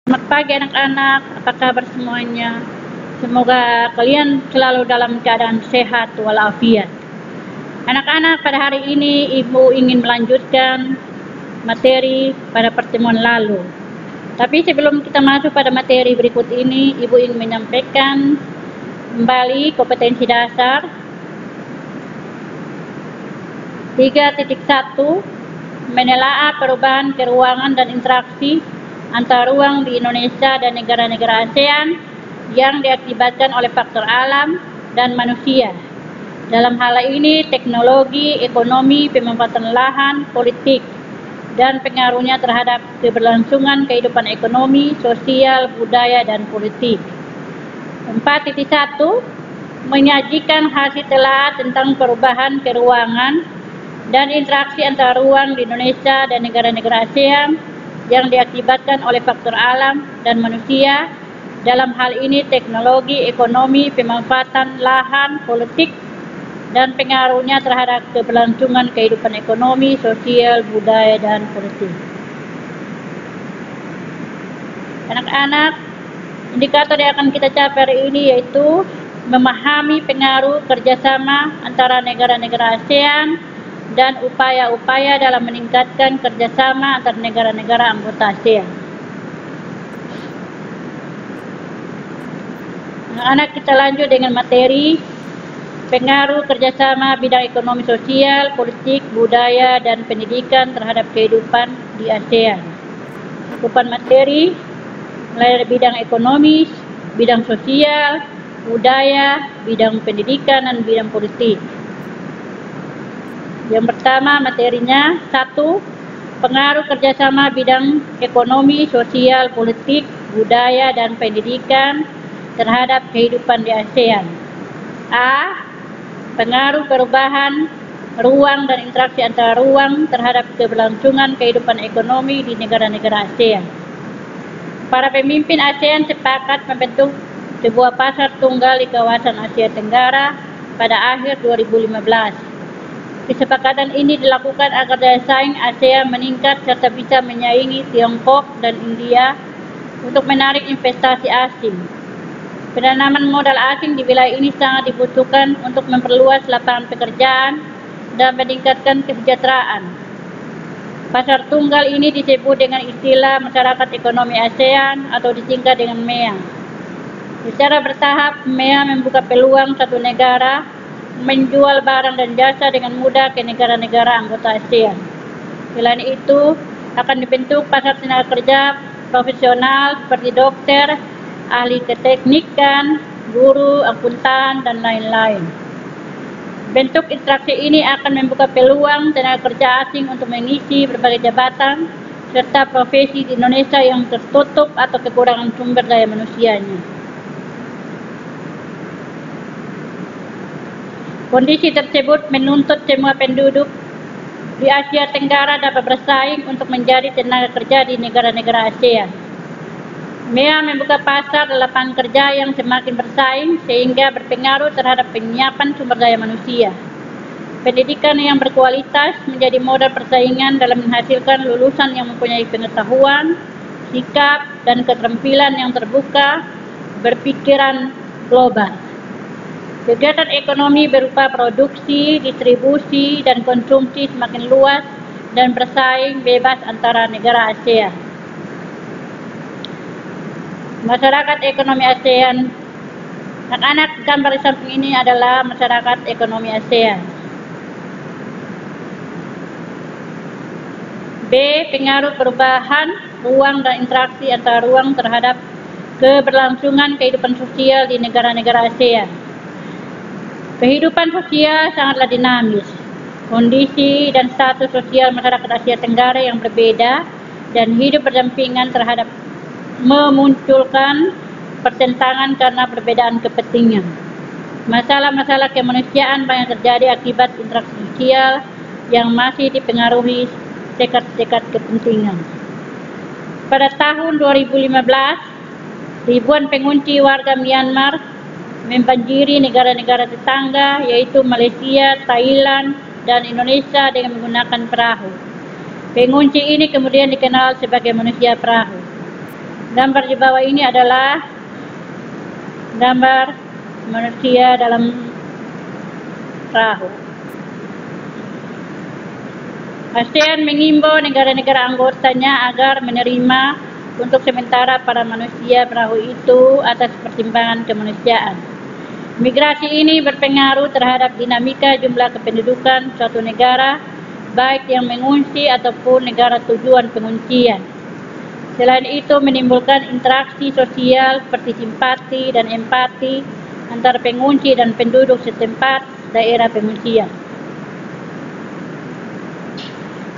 Selamat pagi anak-anak, apa kabar semuanya? Semoga kalian selalu dalam keadaan sehat walafiat. Anak-anak, pada hari ini Ibu ingin melanjutkan materi pada pertemuan lalu. Tapi sebelum kita masuk pada materi berikut ini, Ibu ingin menyampaikan kembali kompetensi dasar 3.1, menelaah perubahan keruangan dan interaksi antar ruang di Indonesia dan negara-negara ASEAN yang diakibatkan oleh faktor alam dan manusia. Dalam hal ini, teknologi, ekonomi, pemanfaatan lahan, politik, dan pengaruhnya terhadap keberlangsungan kehidupan ekonomi, sosial, budaya, dan politik. 4.1, menyajikan hasil telah tentang perubahan keruangan dan interaksi antar ruang di Indonesia dan negara-negara ASEAN yang diakibatkan oleh faktor alam dan manusia, dalam hal ini teknologi, ekonomi, pemanfaatan lahan, politik, dan pengaruhnya terhadap keberlangsungan kehidupan ekonomi, sosial, budaya, dan politik. Anak-anak, indikator yang akan kita capai hari ini yaitu memahami pengaruh kerjasama antara negara-negara ASEAN dan upaya-upaya dalam meningkatkan kerjasama antar negara-negara anggota ASEAN. Anak-anak, kita lanjut dengan materi pengaruh kerjasama bidang ekonomi sosial, politik, budaya, dan pendidikan terhadap kehidupan di ASEAN. Cakupan materi mulai dari bidang ekonomi, bidang sosial, budaya, bidang pendidikan, dan bidang politik. Yang pertama materinya 1. Pengaruh kerjasama bidang ekonomi, sosial, politik, budaya, dan pendidikan terhadap kehidupan di ASEAN. A. Pengaruh perubahan ruang dan interaksi antara ruang terhadap keberlangsungan kehidupan ekonomi di negara-negara ASEAN. Para pemimpin ASEAN sepakat membentuk sebuah pasar tunggal di kawasan Asia Tenggara pada akhir 2015. Kesepakatan ini dilakukan agar daya saing ASEAN meningkat serta bisa menyaingi Tiongkok dan India untuk menarik investasi asing. Penanaman modal asing di wilayah ini sangat dibutuhkan untuk memperluas lapangan pekerjaan dan meningkatkan kesejahteraan. Pasar tunggal ini disebut dengan istilah Masyarakat Ekonomi ASEAN atau disingkat dengan MEA. Secara bertahap, MEA membuka peluang satu negara menjual barang dan jasa dengan mudah ke negara-negara anggota ASEAN. Selain itu, akan dibentuk pasar tenaga kerja profesional seperti dokter, ahli keteknikan, guru, akuntan, dan lain-lain. Bentuk interaksi ini akan membuka peluang tenaga kerja asing untuk mengisi berbagai jabatan serta profesi di Indonesia yang tertutup atau kekurangan sumber daya manusianya. Kondisi tersebut menuntut semua penduduk di Asia Tenggara dapat bersaing untuk menjadi tenaga kerja di negara-negara ASEAN. MEA membuka pasar lapangan kerja yang semakin bersaing sehingga berpengaruh terhadap penyiapan sumber daya manusia. Pendidikan yang berkualitas menjadi modal persaingan dalam menghasilkan lulusan yang mempunyai pengetahuan, sikap, dan keterampilan yang terbuka, berpikiran global. Kegiatan ekonomi berupa produksi, distribusi, dan konsumsi semakin luas dan bersaing bebas antara negara ASEAN. Masyarakat ekonomi ASEAN. Anak-anak, gambar di samping ini adalah masyarakat ekonomi ASEAN. B. Pengaruh perubahan ruang dan interaksi antara ruang terhadap keberlangsungan kehidupan sosial di negara-negara ASEAN. Kehidupan sosial sangatlah dinamis. Kondisi dan status sosial masyarakat Asia Tenggara yang berbeda dan hidup berdampingan terhadap memunculkan pertentangan karena perbedaan kepentingan. Masalah-masalah kemanusiaan banyak terjadi akibat interaksi sosial yang masih dipengaruhi tekad-tekad kepentingan. Pada tahun 2015, ribuan pengungsi warga Myanmar membanjiri negara-negara tetangga yaitu Malaysia, Thailand, dan Indonesia dengan menggunakan perahu. Pengungsi ini kemudian dikenal sebagai manusia perahu. Gambar di bawah ini adalah gambar manusia dalam perahu. ASEAN mengimbau negara-negara anggotanya agar menerima untuk sementara para manusia perahu itu atas pertimbangan kemanusiaan. Migrasi ini berpengaruh terhadap dinamika jumlah kependudukan suatu negara, baik yang mengungsi ataupun negara tujuan penguncian. Selain itu menimbulkan interaksi sosial seperti simpati dan empati antara pengunci dan penduduk setempat daerah pengungsian.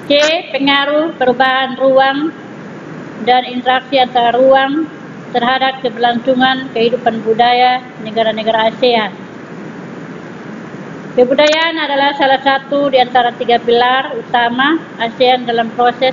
C. Pengaruh perubahan ruang dan interaksi antara ruang terhadap keberlangsungan kehidupan budaya negara-negara ASEAN. Kebudayaan adalah salah satu di antara 3 pilar utama ASEAN dalam proses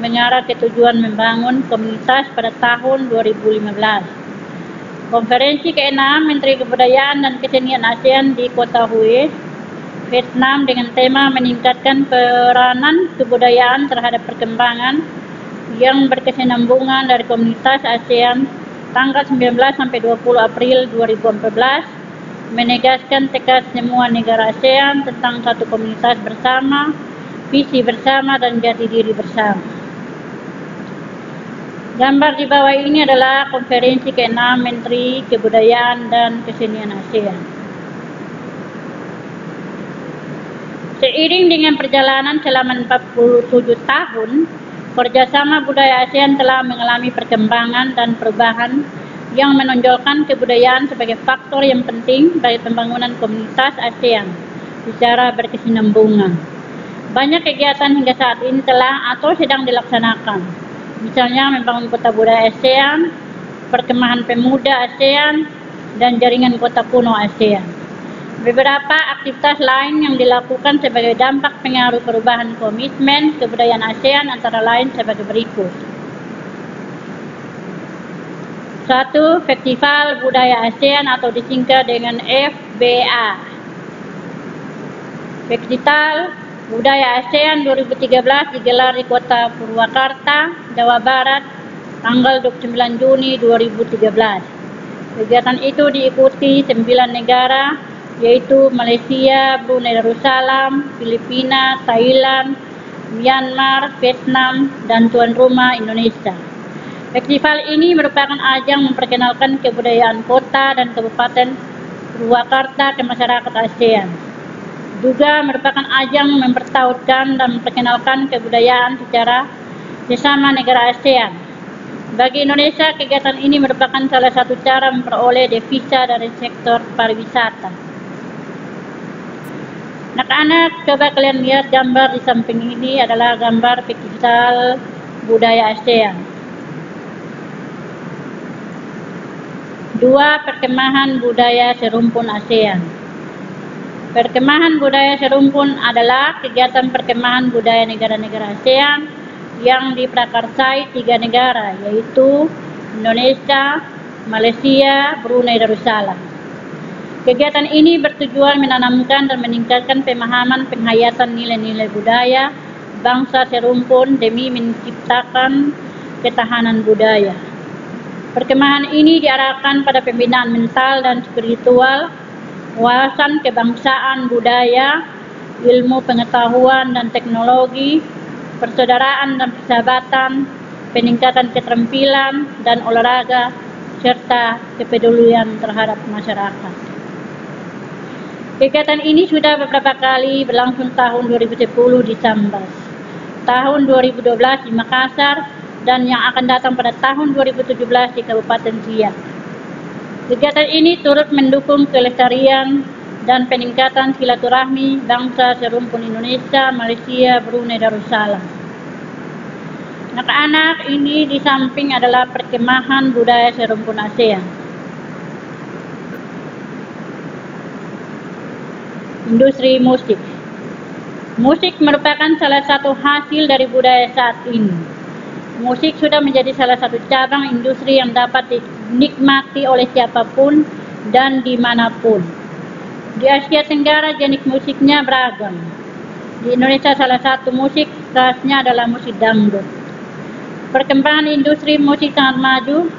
mengarah ke tujuan membangun komunitas pada tahun 2015. Konferensi ke-6 Menteri Kebudayaan dan Kesenian ASEAN di Kota Hue, Vietnam dengan tema meningkatkan peranan kebudayaan terhadap perkembangan yang berkesinambungan dari komunitas ASEAN tanggal 19 sampai 20 April 2014 menegaskan tekad semua negara ASEAN tentang satu komunitas bersama, visi bersama dan jati diri bersama. Gambar di bawah ini adalah konferensi ke-6 Menteri Kebudayaan dan Kesenian ASEAN. Seiring dengan perjalanan selama 47 tahun, kerjasama budaya ASEAN telah mengalami perkembangan dan perubahan yang menonjolkan kebudayaan sebagai faktor yang penting bagi pembangunan komunitas ASEAN secara berkesinambungan. Banyak kegiatan hingga saat ini telah atau sedang dilaksanakan, misalnya membangun kota budaya ASEAN, perkemahan pemuda ASEAN, dan jaringan kota kuno ASEAN. Beberapa aktivitas lain yang dilakukan sebagai dampak pengaruh perubahan komitmen kebudayaan ASEAN antara lain sebagai berikut. 1. Festival Budaya ASEAN atau disingkat dengan FBA. Festival Budaya ASEAN 2013 digelar di Kota Purwakarta, Jawa Barat, tanggal 29 Juni 2013. Kegiatan itu diikuti 9 negara, yaitu Malaysia, Brunei Darussalam, Filipina, Thailand, Myanmar, Vietnam, dan tuan rumah Indonesia. Festival ini merupakan ajang memperkenalkan kebudayaan kota dan kabupaten Purwakarta ke masyarakat ASEAN. Juga merupakan ajang mempertautkan dan memperkenalkan kebudayaan secara sesama negara ASEAN. Bagi Indonesia, kegiatan ini merupakan salah satu cara memperoleh devisa dari sektor pariwisata. Anak-anak, coba kalian lihat gambar di samping ini adalah gambar Festival Budaya ASEAN. 2. Perkemahan Budaya Serumpun ASEAN. Perkemahan Budaya Serumpun adalah kegiatan perkemahan budaya negara-negara ASEAN yang diprakarsai 3 negara, yaitu Indonesia, Malaysia, Brunei Darussalam. Kegiatan ini bertujuan menanamkan dan meningkatkan pemahaman penghayatan nilai-nilai budaya bangsa serumpun demi menciptakan ketahanan budaya. Perkemahan ini diarahkan pada pembinaan mental dan spiritual, wawasan kebangsaan budaya, ilmu pengetahuan dan teknologi, persaudaraan dan persahabatan, peningkatan keterampilan dan olahraga, serta kepedulian terhadap masyarakat. Kegiatan ini sudah beberapa kali berlangsung tahun 2010 di Sambas, tahun 2012 di Makassar, dan yang akan datang pada tahun 2017 di Kabupaten Siak. Kegiatan ini turut mendukung kelestarian dan peningkatan silaturahmi bangsa serumpun Indonesia, Malaysia, Brunei Darussalam. Anak-anak, ini di samping adalah perkemahan budaya serumpun ASEAN. Industri musik. Musik merupakan salah satu hasil dari budaya saat ini. Musik sudah menjadi salah satu cabang industri yang dapat dinikmati oleh siapapun dan dimanapun. Di Asia Tenggara jenis musiknya beragam. Di Indonesia salah satu musik khasnya adalah musik dangdut. Perkembangan industri musik sangat maju,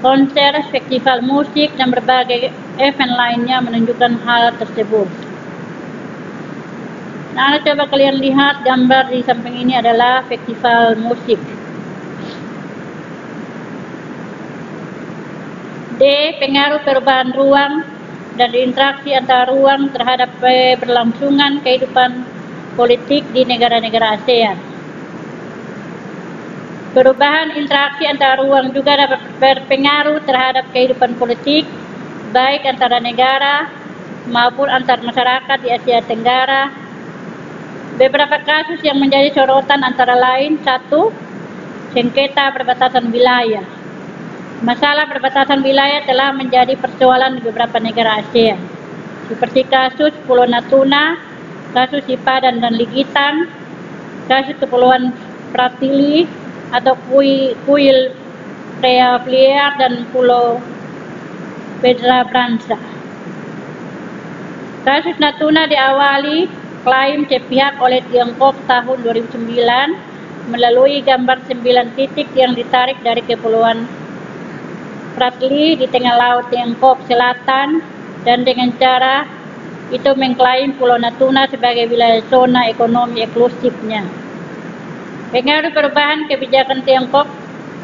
konser, festival musik, dan berbagai event lainnya menunjukkan hal tersebut. Nah, coba kalian lihat gambar di samping ini adalah festival musik. D. Pengaruh perubahan ruang dan interaksi antara ruang terhadap berlangsungan kehidupan politik di negara-negara ASEAN. Perubahan interaksi antara ruang juga dapat berpengaruh terhadap kehidupan politik, baik antara negara maupun antar masyarakat di Asia Tenggara. Beberapa kasus yang menjadi sorotan antara lain: 1. Sengketa perbatasan wilayah. Masalah perbatasan wilayah telah menjadi persoalan di beberapa negara ASEAN, seperti kasus Pulau Natuna, kasus Sipadan dan Ligitan, kasus Kepulauan Spratly atau Kuil Preafliar dan Pulau Pedra Branca. Kasus Natuna diawali klaim sepihak oleh Tiongkok tahun 2009 melalui gambar 9 titik yang ditarik dari Kepulauan Spratly di tengah laut Tiongkok Selatan, dan dengan cara itu mengklaim Pulau Natuna sebagai wilayah zona ekonomi eksklusifnya. Pengaruh perubahan kebijakan Tiongkok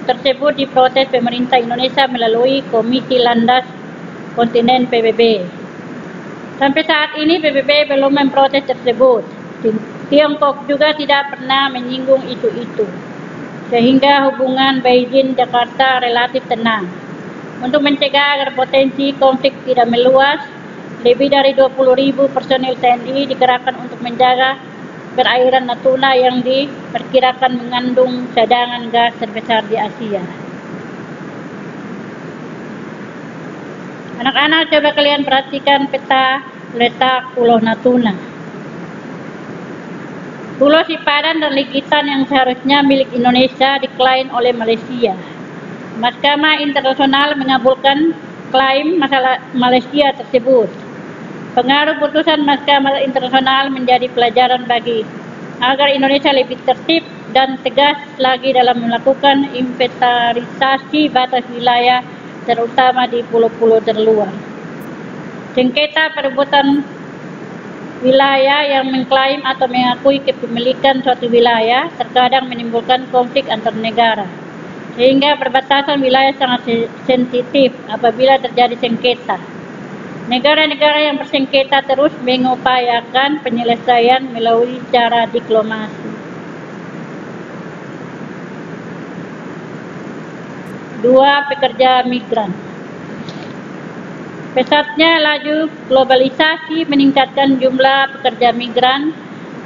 tersebut diproses pemerintah Indonesia melalui Komisi Landas Kontinen PBB. Sampai saat ini PBB belum memproses tersebut. Tiongkok juga tidak pernah menyinggung isu itu, sehingga hubungan Beijing-Jakarta relatif tenang. Untuk mencegah agar potensi konflik tidak meluas, lebih dari 20.000 personil TNI dikerahkan untuk menjaga perairan Natuna yang diperkirakan mengandung cadangan gas terbesar di Asia. Anak-anak, coba kalian perhatikan peta letak Pulau Natuna. Pulau Sipadan dan Ligitan yang seharusnya milik Indonesia diklaim oleh Malaysia. Mahkamah Internasional mengabulkan klaim Malaysia tersebut. Pengaruh putusan Mahkamah Internasional menjadi pelajaran agar Indonesia lebih tertib dan tegas lagi dalam melakukan inventarisasi batas wilayah, terutama di pulau-pulau terluar. Sengketa perebutan wilayah yang mengklaim atau mengakui kepemilikan suatu wilayah terkadang menimbulkan konflik antar negara, sehingga perbatasan wilayah sangat sensitif apabila terjadi sengketa. Negara-negara yang bersengketa terus mengupayakan penyelesaian melalui cara diplomasi. 2. Pekerja migran. Pesatnya laju globalisasi meningkatkan jumlah pekerja migran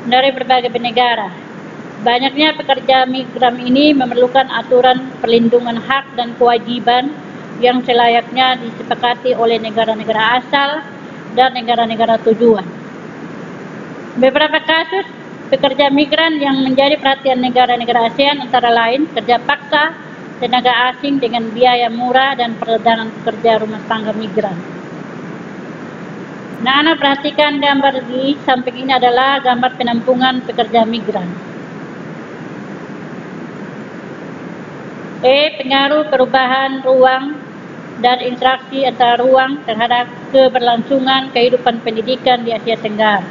dari berbagai negara. Banyaknya pekerja migran ini memerlukan aturan perlindungan hak dan kewajiban yang selayaknya disepakati oleh negara-negara asal dan negara-negara tujuan. Beberapa kasus pekerja migran yang menjadi perhatian negara-negara ASEAN antara lain kerja paksa, tenaga asing dengan biaya murah, dan perdagangan pekerja rumah tangga migran. Nah, Anda perhatikan gambar di samping ini adalah gambar penampungan pekerja migran. Pengaruh perubahan ruang dan interaksi antara ruang terhadap keberlangsungan kehidupan pendidikan di Asia Tenggara.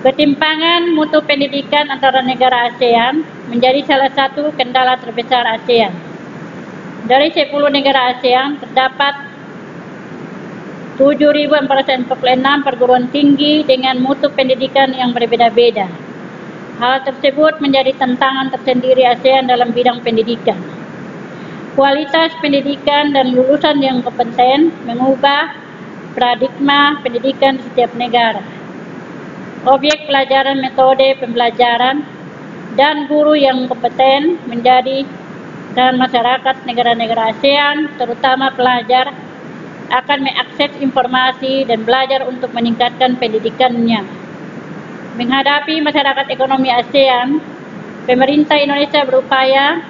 Ketimpangan mutu pendidikan antara negara ASEAN menjadi salah satu kendala terbesar ASEAN. Dari 10 negara ASEAN terdapat 7.446 perguruan tinggi dengan mutu pendidikan yang berbeda-beda. Hal tersebut menjadi tantangan tersendiri ASEAN dalam bidang pendidikan. Kualitas pendidikan dan lulusan yang kompeten mengubah paradigma pendidikan di setiap negara. Objek pelajaran, metode pembelajaran, dan guru yang kompeten menjadi dan masyarakat negara-negara ASEAN, terutama pelajar, akan mengakses informasi dan belajar untuk meningkatkan pendidikannya. Menghadapi masyarakat ekonomi ASEAN, pemerintah Indonesia berupaya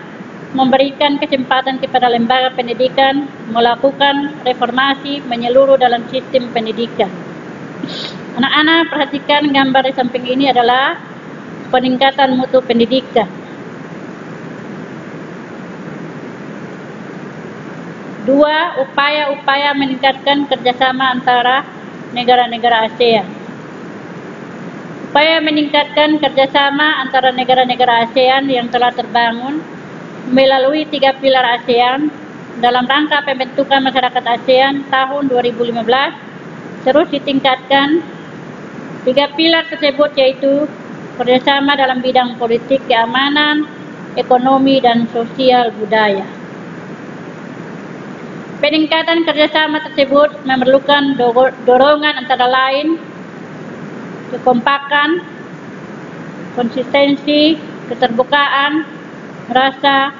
memberikan kesempatan kepada lembaga pendidikan melakukan reformasi menyeluruh dalam sistem pendidikan. Anak-anak, perhatikan gambar di samping ini adalah peningkatan mutu pendidikan. Dua, upaya-upaya meningkatkan kerjasama antara negara-negara ASEAN. Upaya meningkatkan kerjasama antara negara-negara ASEAN yang telah terbangun melalui 3 pilar ASEAN dalam rangka pembentukan masyarakat ASEAN tahun 2015 terus ditingkatkan. 3 pilar tersebut yaitu kerjasama dalam bidang politik, keamanan, ekonomi, dan sosial budaya. Peningkatan kerjasama tersebut memerlukan dorongan antara lain kekompakan, konsistensi, keterbukaan, rasa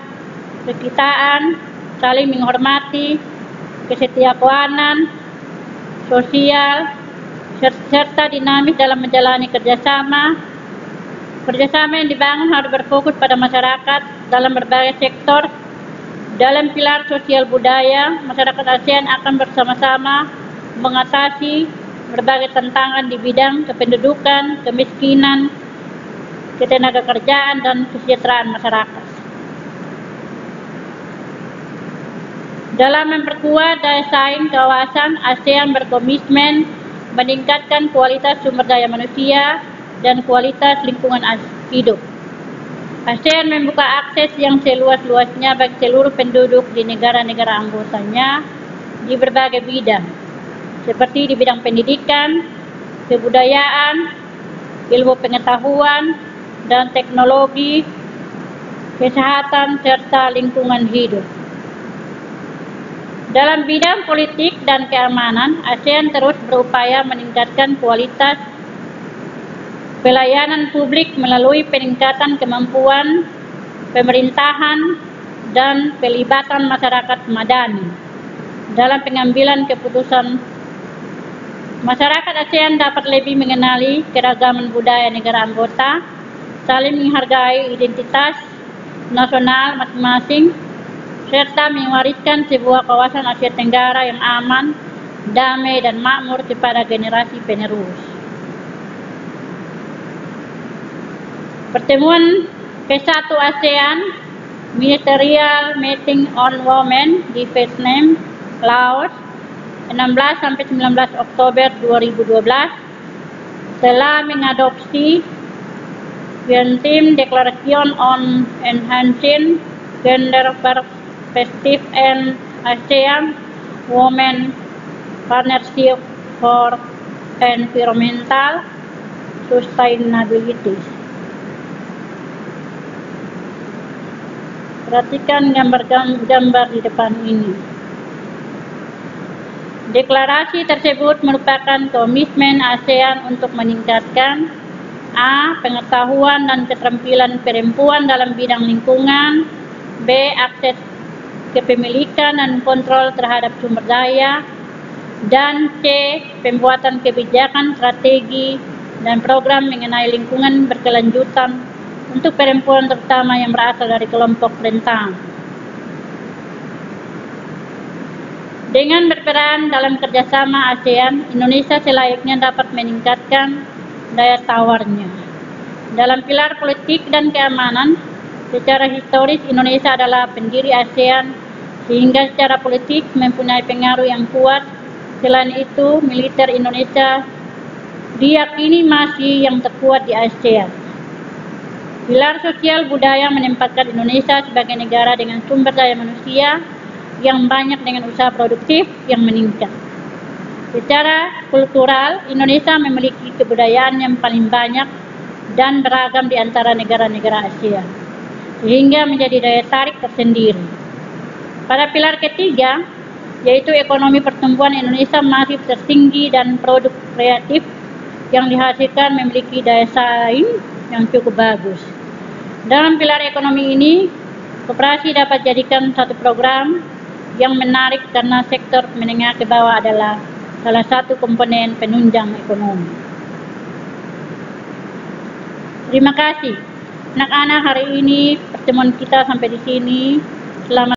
kekitaan, saling menghormati, kesetiakawanan sosial, serta dinamis dalam menjalani kerjasama. Kerjasama yang dibangun harus berfokus pada masyarakat dalam berbagai sektor. Dalam pilar sosial budaya, masyarakat ASEAN akan bersama-sama mengatasi berbagai tantangan di bidang kependudukan, kemiskinan, ketenagakerjaan, dan kesejahteraan masyarakat. Dalam memperkuat daya saing kawasan, ASEAN berkomitmen meningkatkan kualitas sumber daya manusia dan kualitas lingkungan hidup. ASEAN membuka akses yang seluas-luasnya bagi seluruh penduduk di negara-negara anggotanya di berbagai bidang, seperti di bidang pendidikan, kebudayaan, ilmu pengetahuan, dan teknologi, kesehatan, serta lingkungan hidup. Dalam bidang politik dan keamanan, ASEAN terus berupaya meningkatkan kualitas pelayanan publik melalui peningkatan kemampuan pemerintahan dan pelibatan masyarakat madani dalam pengambilan keputusan. Masyarakat ASEAN dapat lebih mengenali keragaman budaya negara anggota, saling menghargai identitas nasional masing-masing, serta mewariskan sebuah kawasan Asia Tenggara yang aman, damai, dan makmur kepada generasi penerus. Pertemuan ke-1 ASEAN Ministerial Meeting on Women di Vietnam, Laos, 16–19 Oktober 2012 telah mengadopsi Vietnam Declaration on Enhancing Gender Perspective and ASEAN Women Partnership for Environmental Sustainability. Perhatikan gambar di depan ini. Deklarasi tersebut merupakan komitmen ASEAN untuk meningkatkan A. Pengetahuan dan keterampilan perempuan dalam bidang lingkungan, B. Akses kepemilikan dan kontrol terhadap sumber daya, dan C. Pembuatan kebijakan, strategi, dan program mengenai lingkungan berkelanjutan untuk perempuan terutama yang berasal dari kelompok rentan. Dengan berperan dalam kerjasama ASEAN, Indonesia selayaknya dapat meningkatkan daya tawarnya. Dalam pilar politik dan keamanan, secara historis Indonesia adalah pendiri ASEAN sehingga secara politik mempunyai pengaruh yang kuat. Selain itu, militer Indonesia diyakini masih yang terkuat di ASEAN. Pilar sosial budaya menempatkan Indonesia sebagai negara dengan sumber daya manusia yang banyak dengan usaha produktif yang meningkat. Secara kultural, Indonesia memiliki kebudayaan yang paling banyak dan beragam di antara negara-negara ASEAN, sehingga menjadi daya tarik tersendiri. Pada pilar ketiga, yaitu ekonomi pertumbuhan, Indonesia masih tertinggi dan produk kreatif yang dihasilkan memiliki daya saing yang cukup bagus. Dalam pilar ekonomi ini, koperasi dapat jadikan satu program yang menarik karena sektor menengah ke bawah adalah salah satu komponen penunjang ekonomi. Terima kasih. Anak-anak, hari ini pertemuan kita sampai di sini. Selamat